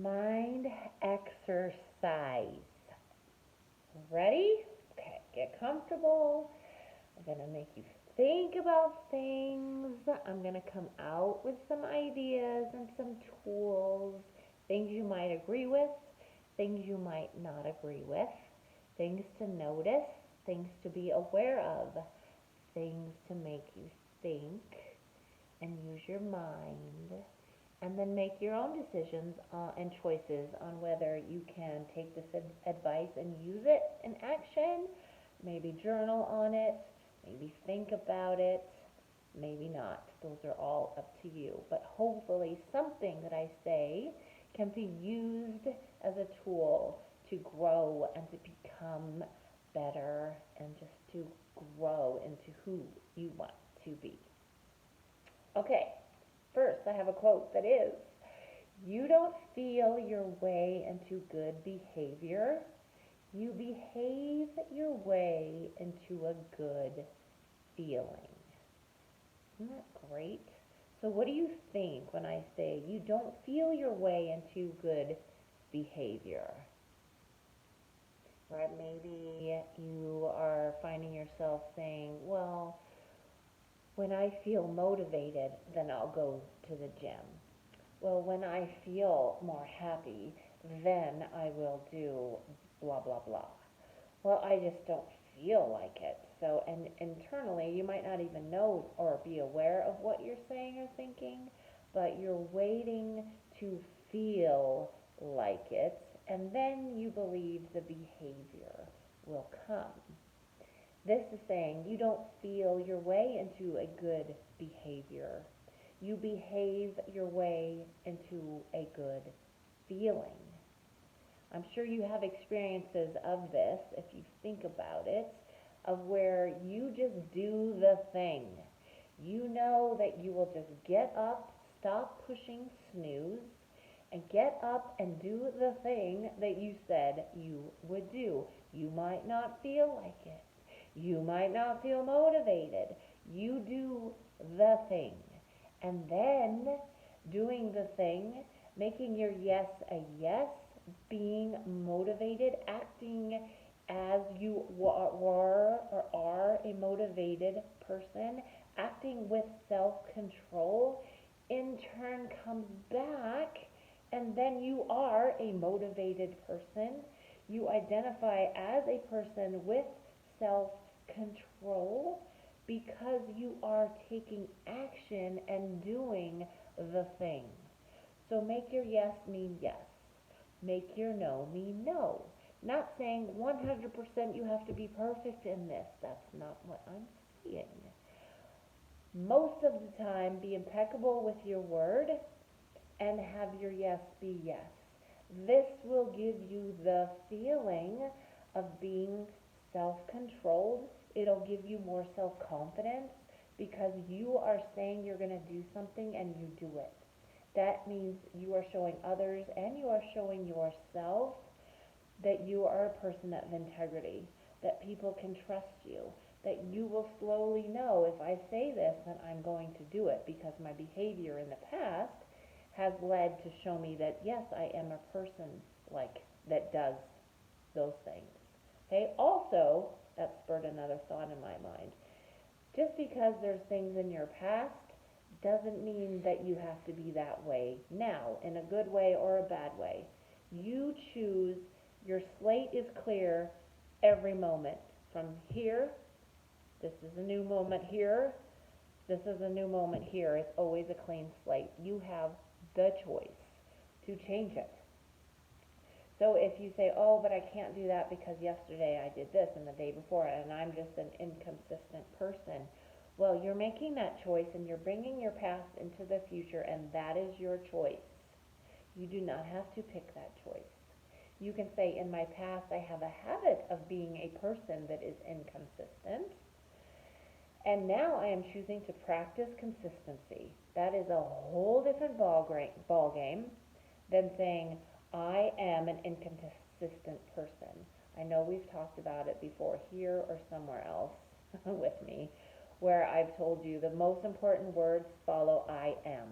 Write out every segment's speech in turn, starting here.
Mind exercise. Ready? Okay, get comfortable. I'm going to make you think about things. I'm going to come out with some ideas and some tools, things you might agree with, things you might not agree with, things to notice, things to be aware of, things to make you think and use your mind, and then make your own decisions and choices on whether you can take this advice and use it in action, maybe journal on it, maybe think about it, maybe not. Those are all up to you. But hopefully, something that I say can be used as a tool to grow and to become better and just to grow into who you want to be. Okay, first I have a quote that is, "You don't feel your way into good behavior. You behave your way into a good feeling." Isn't that great? So, what do you think when I say you don't feel your way into good behavior? Right? Maybe you are finding yourself saying, well, when I feel motivated, then I'll go to the gym. Well, when I feel more happy, then I will do blah, blah, blah. Well, I just don't feel like it. So, and internally, you might not even know or be aware of what you're saying or thinking, but you're waiting to feel like it, and then you believe the behavior will come. This is saying you don't feel your way into a good behavior. You behave your way into a good feeling. I'm sure you have experiences of this, if you think about it, of where you just do the thing. You know that you will just get up, stop pushing snooze, and get up and do the thing that you said you would do. You might not feel like it. You might not feel motivated. You do the thing. And then doing the thing, making your yes a yes, being motivated, acting as you were or are a motivated person, acting with self-control, in turn comes back, and then you are a motivated person. You identify as a person with self-control because you are taking action and doing the thing. So make your yes mean yes. Make your no mean no. Not saying 100% you have to be perfect in this. That's not what I'm saying. Most of the time, be impeccable with your word and have your yes be yes. This will give you the feeling of being self-controlled. It'll give you more self-confidence because you are saying you're going to do something and you do it. That means you are showing others and you are showing yourself that you are a person of integrity, that people can trust you, that you will slowly know, if I say this, then I'm going to do it because my behavior in the past has led to show me that yes, I am a person like that does those things. Okay, also, that spurred another thought in my mind. Just because there's things in your past doesn't mean that you have to be that way now, in a good way or a bad way. You choose, your slate is clear every moment. From here, this is a new moment here, this is a new moment here. It's always a clean slate. You have the choice to change it. So if you say, oh, but I can't do that because yesterday I did this and the day before, and I'm just an inconsistent person, well, you're making that choice and you're bringing your past into the future, and that is your choice. You do not have to pick that choice. You can say, in my past, I have a habit of being a person that is inconsistent, and now I am choosing to practice consistency. That is a whole different ball game than saying, I am an inconsistent person. I know we've talked about it before here or somewhere else with me, where I've told you the most important words follow I am.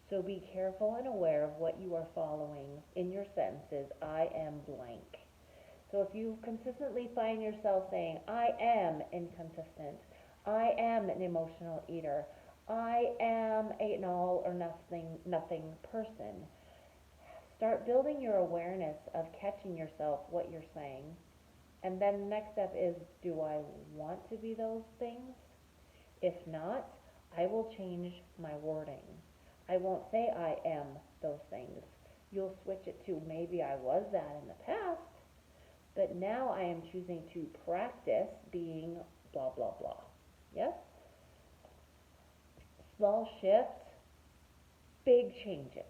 So be careful and aware of what you are following in your sentences. I am blank. So if you consistently find yourself saying, I am inconsistent, I am an emotional eater, I am an all or nothing person, start building your awareness of catching yourself, what you're saying. And then the next step is, do I want to be those things? If not, I will change my wording. I won't say I am those things. You'll switch it to, maybe I was that in the past, but now I am choosing to practice being blah, blah, blah. Yes? Small shifts, big changes.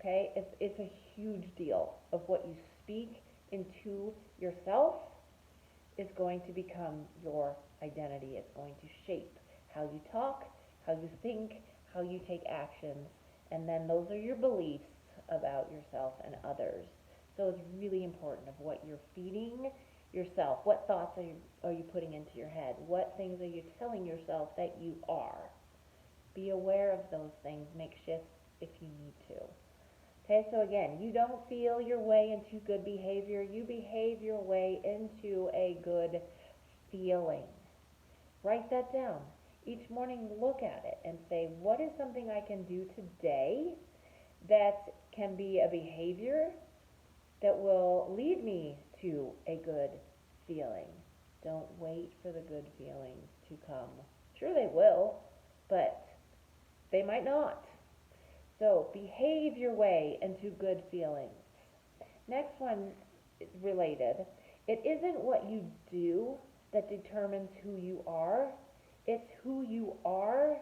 Okay? It's a huge deal of what you speak into yourself is going to become your identity. It's going to shape how you talk, how you think, how you take actions, and then those are your beliefs about yourself and others. So it's really important of what you're feeding yourself. What thoughts are you putting into your head? What things are you telling yourself that you are? Be aware of those things. Make shifts if you need to. Okay, so again, you don't feel your way into good behavior. You behave your way into a good feeling. Write that down. Each morning, look at it and say, what is something I can do today that can be a behavior that will lead me to a good feeling? Don't wait for the good feelings to come. Sure, they will, but they might not. So behave your way into good feelings. Next one is related. It isn't what you do that determines who you are. It's who you are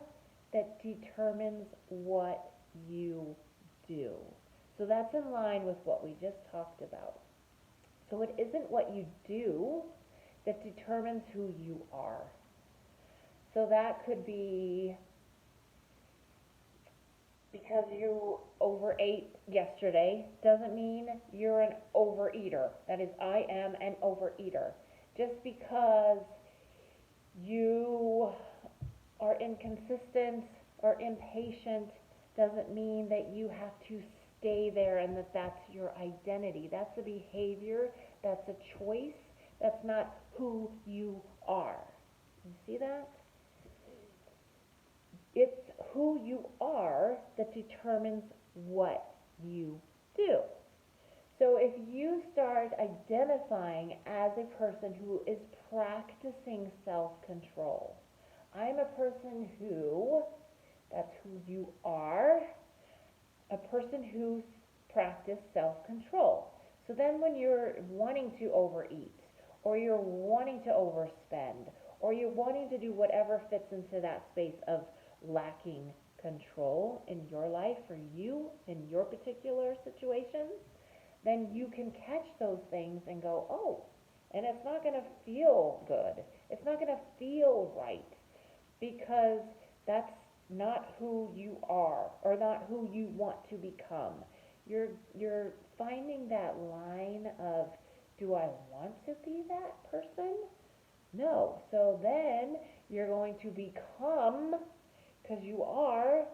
that determines what you do. So that's in line with what we just talked about. So it isn't what you do that determines who you are. So that could be because you overate yesterday doesn't mean you're an overeater. That is, I am an overeater. Just because you are inconsistent or impatient doesn't mean that you have to stay there and that that's your identity. That's a behavior, that's a choice, that's not who you are. You see that? It's who you are that determines what you do. So if you start identifying as a person who is practicing self-control, I'm a person who, that's who you are, a person who's practiced self-control. So then when you're wanting to overeat, or you're wanting to overspend, or you're wanting to do whatever fits into that space of lacking control in your life, for you, in your particular situation, then you can catch those things and go, oh, and it's not going to feel good. It's not going to feel right because that's not who you are or not who you want to become. You're finding that line of, do I want to be that person? No. So then you're going to become, because you are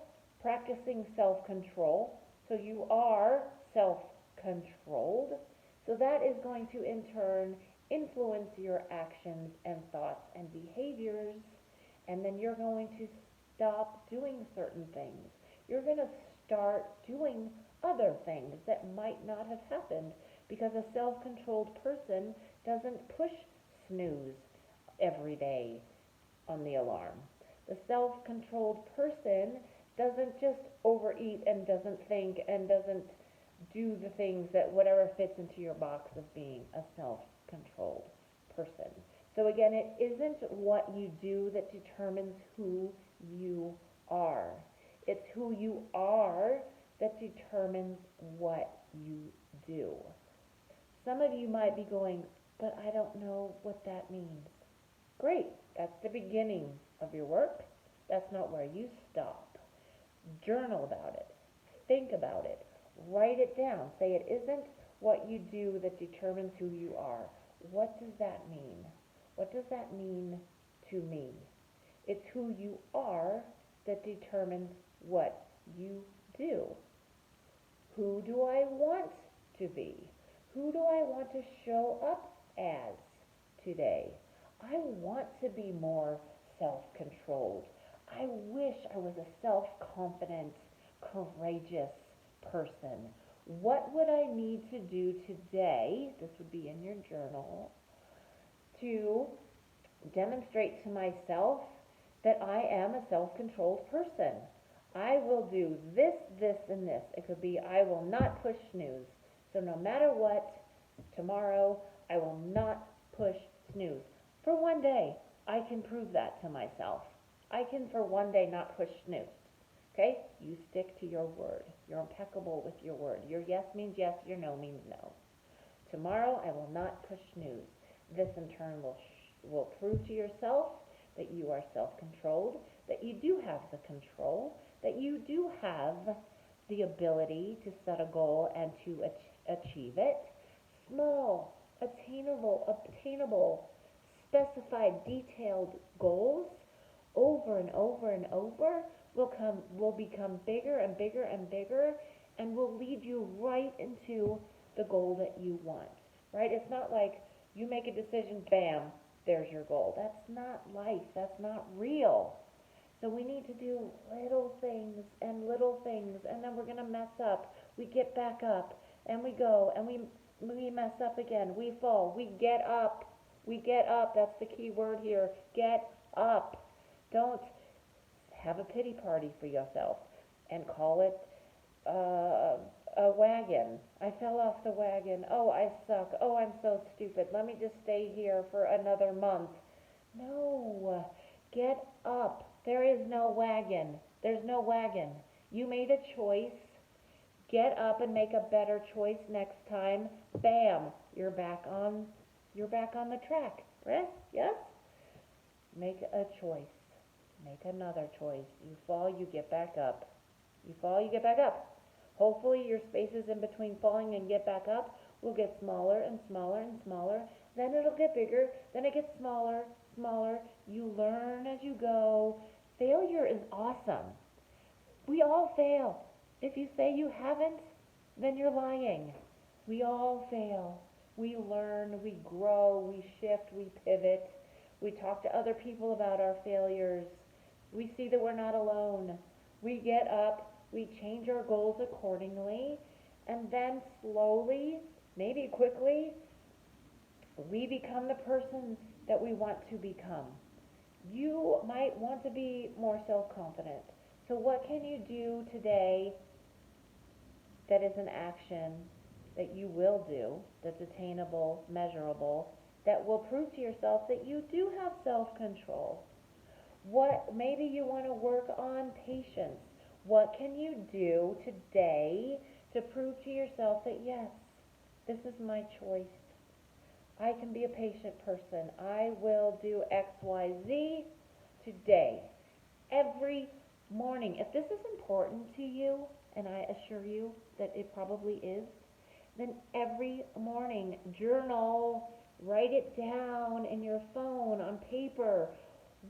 practicing self-control, so you are self-controlled. So that is going to in turn influence your actions and thoughts and behaviors, and then you're going to stop doing certain things. You're going to start doing other things that might not have happened because a self-controlled person doesn't push snooze every day on the alarm. The self-controlled person doesn't just overeat and doesn't think and doesn't do the things that whatever fits into your box of being a self-controlled person. So again, it isn't what you do that determines who you are. It's who you are that determines what you do. Some of you might be going, but I don't know what that means. Great, that's the beginning of your work. That's not where you stop. Journal about it. Think about it. Write it down. Say it isn't what you do that determines who you are. What does that mean? What does that mean to me? It's who you are that determines what you do? Who do I want to be? Who do I want to show up as today? I want to be more self-controlled. I wish I was a self-confident, courageous person. What would I need to do today? This would be in your journal to demonstrate to myself that I am a self-controlled person. I will do this, this, and this. It could be I will not push snooze. So no matter what, tomorrow I will not push snooze. For one day, I can prove that to myself. I can for one day not push snooze. Okay? You stick to your word. You're impeccable with your word. Your yes means yes, your no means no. Tomorrow I will not push snooze. This in turn will prove to yourself that you are self-controlled, that you do have the control, that you do have the ability to set a goal and to achieve it. Small, obtainable, specified, detailed goals over and over and over will become bigger and bigger and bigger and will lead you right into the goal that you want. Right? It's not like you make a decision, bam, there's your goal. That's not life. That's not real. So we need to do little things, and then we're going to mess up. We get back up, and we go, and we mess up again. We fall. We get up. We get up. That's the key word here. Get up. Don't have a pity party for yourself and call it a wagon. I fell off the wagon. Oh, I suck. Oh, I'm so stupid. Let me just stay here for another month. No. Get up. There is no wagon. There's no wagon. You made a choice. Get up and make a better choice next time. Bam, you're back on the track. Right? Yes? Make a choice. Make another choice. You fall, you get back up. You fall, you get back up. Hopefully your spaces in between falling and get back up will get smaller and smaller and smaller. Then it'll get bigger. Then it gets smaller, smaller. You learn as you go. Failure is awesome. We all fail. If you say you haven't, then you're lying. We all fail. We learn, we grow, we shift, we pivot. We talk to other people about our failures. We see that we're not alone. We get up, we change our goals accordingly, and then slowly, maybe quickly, we become the person that we want to become. You might want to be more self-confident. So what can you do today that is an action that you will do, that's attainable, measurable, that will prove to yourself that you do have self-control? Maybe you want to work on patience. What can you do today to prove to yourself that yes, this is my choice. I can be a patient person. I will do X, Y, Z today. Every morning. If this is important to you, and I assure you that it probably is, then every morning journal, write it down in your phone, on paper,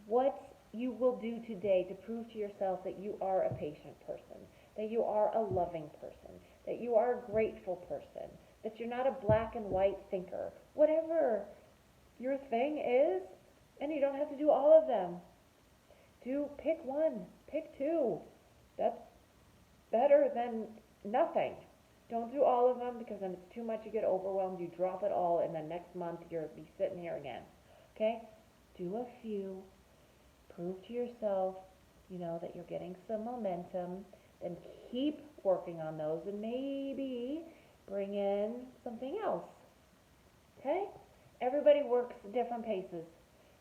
what you will do today to prove to yourself that you are a patient person, that you are a loving person, that you are a grateful person, that you're not a black and white thinker. Whatever your thing is, and you don't have to do all of them. Pick one, pick two. That's better than nothing. Don't do all of them because then it's too much, you get overwhelmed, you drop it all, and then next month you'll be sitting here again. Okay? Do a few. Prove to yourself, that you're getting some momentum. Then keep working on those and maybe bring in something else. Okay? Everybody works at different paces.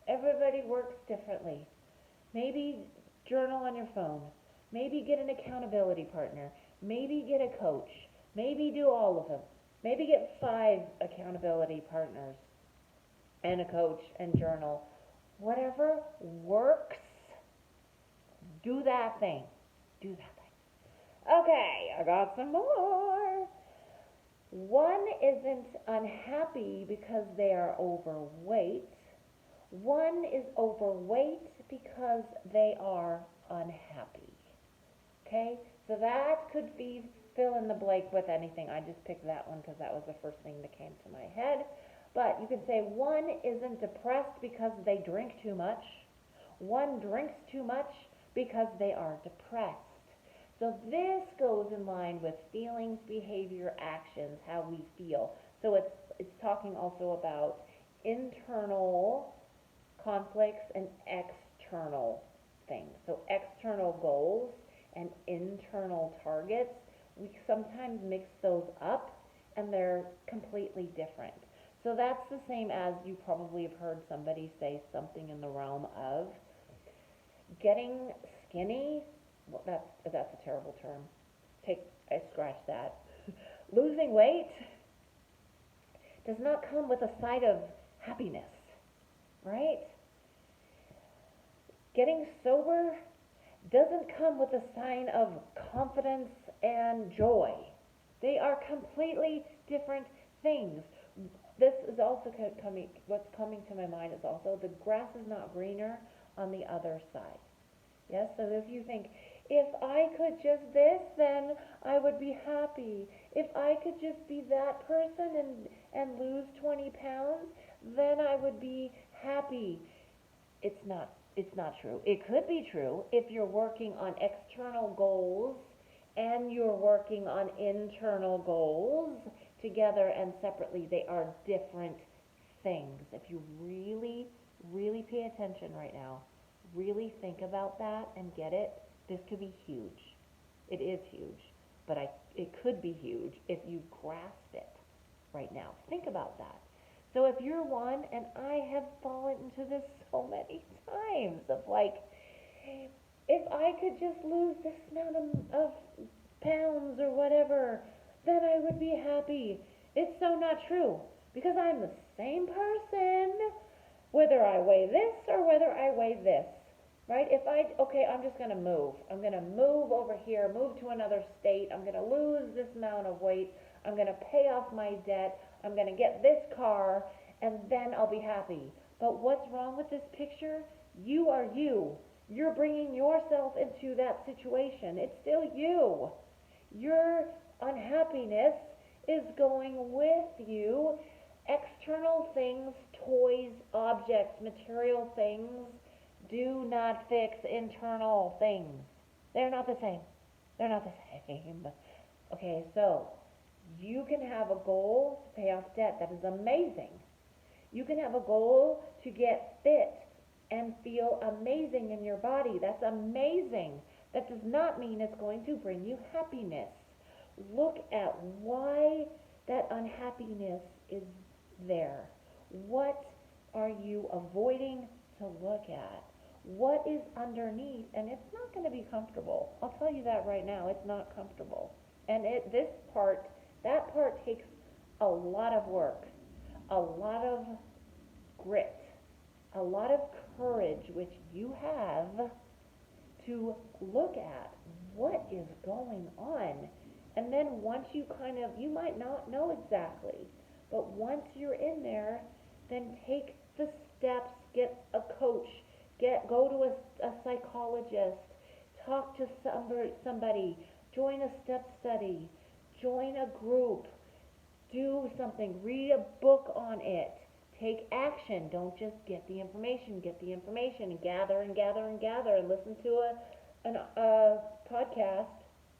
Everybody works differently. Maybe journal on your phone. Maybe get an accountability partner. Maybe get a coach. Maybe do all of them. Maybe get 5 accountability partners and a coach and journal. Whatever works, do that thing. Do that thing. Okay, I got some more. One isn't unhappy because they are overweight. One is overweight because they are unhappy. Okay? So that could be fill in the blank with anything. I just picked that one because that was the first thing that came to my head. But you can say one isn't depressed because they drink too much. One drinks too much because they are depressed. So this goes in line with feelings, behavior, actions, how we feel. So it's talking also about internal conflicts and external things. So external goals and internal targets, we sometimes mix those up and they're completely different. So that's the same as you probably have heard somebody say something in the realm of getting skinny. Well, that's a terrible term. I scratch that. Losing weight does not come with a side of happiness, right? Getting sober doesn't come with a sign of confidence and joy. They are completely different things. This is also what's coming to my mind is also the grass is not greener on the other side. Yes, so if you think, if I could just this, then I would be happy. If I could just be that person and lose 20 pounds, then I would be happy. It's not true. It could be true if you're working on external goals and you're working on internal goals together and separately. They are different things. If you really, really pay attention right now, really think about that and get it, this could be huge. It is huge, but it could be huge if you grasp it right now. Think about that. So if you're one, and I have fallen into this so many times of like, if I could just lose this amount of pounds or whatever, then I would be happy. It's so not true because I'm the same person whether I weigh this or whether I weigh this. Right? Okay, I'm just going to move. I'm going to move over here, move to another state. I'm going to lose this amount of weight. I'm going to pay off my debt. I'm going to get this car, and then I'll be happy. But what's wrong with this picture? You are you. You're bringing yourself into that situation. It's still you. Your unhappiness is going with you. External things, toys, objects, material things, do not fix internal things. They're not the same. They're not the same. Okay, so you can have a goal to pay off debt. That is amazing. You can have a goal to get fit and feel amazing in your body. That's amazing. That does not mean it's going to bring you happiness. Look at why that unhappiness is there. What are you avoiding to look at? What is underneath? And it's not going to be comfortable. I'll tell you that right now. It's not comfortable. And that part takes a lot of work, a lot of grit, a lot of courage, which you have to look at what is going on. And then once you might not know exactly, but once you're in there, then take the steps, get a coach, go to a psychologist, talk to somebody, join a step study, join a group, do something, read a book on it, take action. Don't just get the information and gather and gather and gather and listen to a podcast.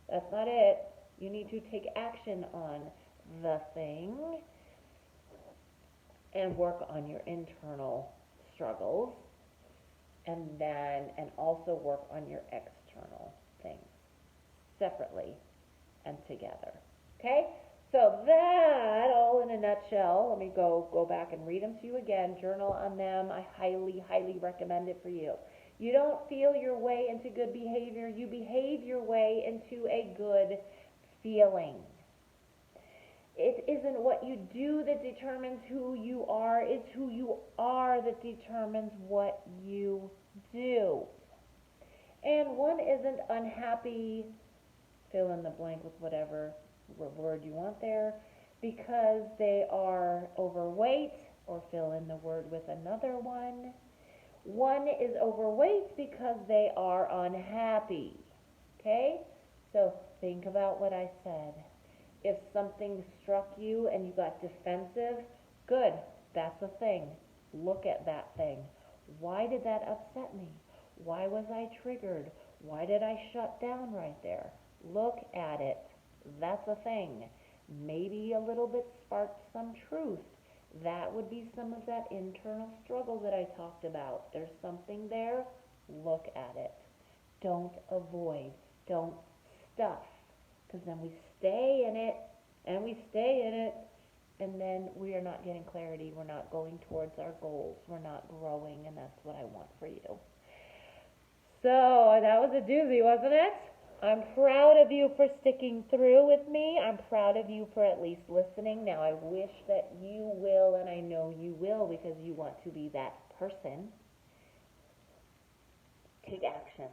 That's not it. You need to take action on the thing and work on your internal struggles and also work on your external things separately and together. Okay? So that all in a nutshell. Let me go back and read them to you again. Journal on them. I highly, highly recommend it for you. You don't feel your way into good behavior. You behave your way into a good feeling. It isn't what you do that determines who you are. It's who you are that determines what you do. And one isn't unhappy, fill in the blank with whatever word you want there, because they are overweight, or fill in the word with another one. One is overweight because they are unhappy. Okay? So think about what I said. If something struck you and you got defensive, good, that's a thing. Look at that thing. Why did that upset me? Why was I triggered? Why did I shut down right there? Look at it. That's a thing. Maybe a little bit sparked some truth. That would be some of that internal struggle that I talked about. There's something there. Look at it. Don't avoid. Don't stuff. Because then we stay in it and we stay in it, and then we are not getting clarity. We're not going towards our goals. We're not growing, and that's what I want for you. So that was a doozy, wasn't it? I'm proud of you for sticking through with me. I'm proud of you for at least listening. Now, I wish that you will, and I know you will because you want to be that person. Take action.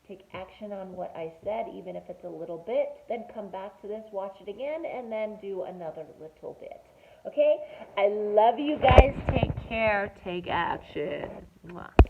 Take action on what I said, even if it's a little bit. Then come back to this, watch it again, and then do another little bit. Okay? I love you guys. Take care. Take action. Mwah.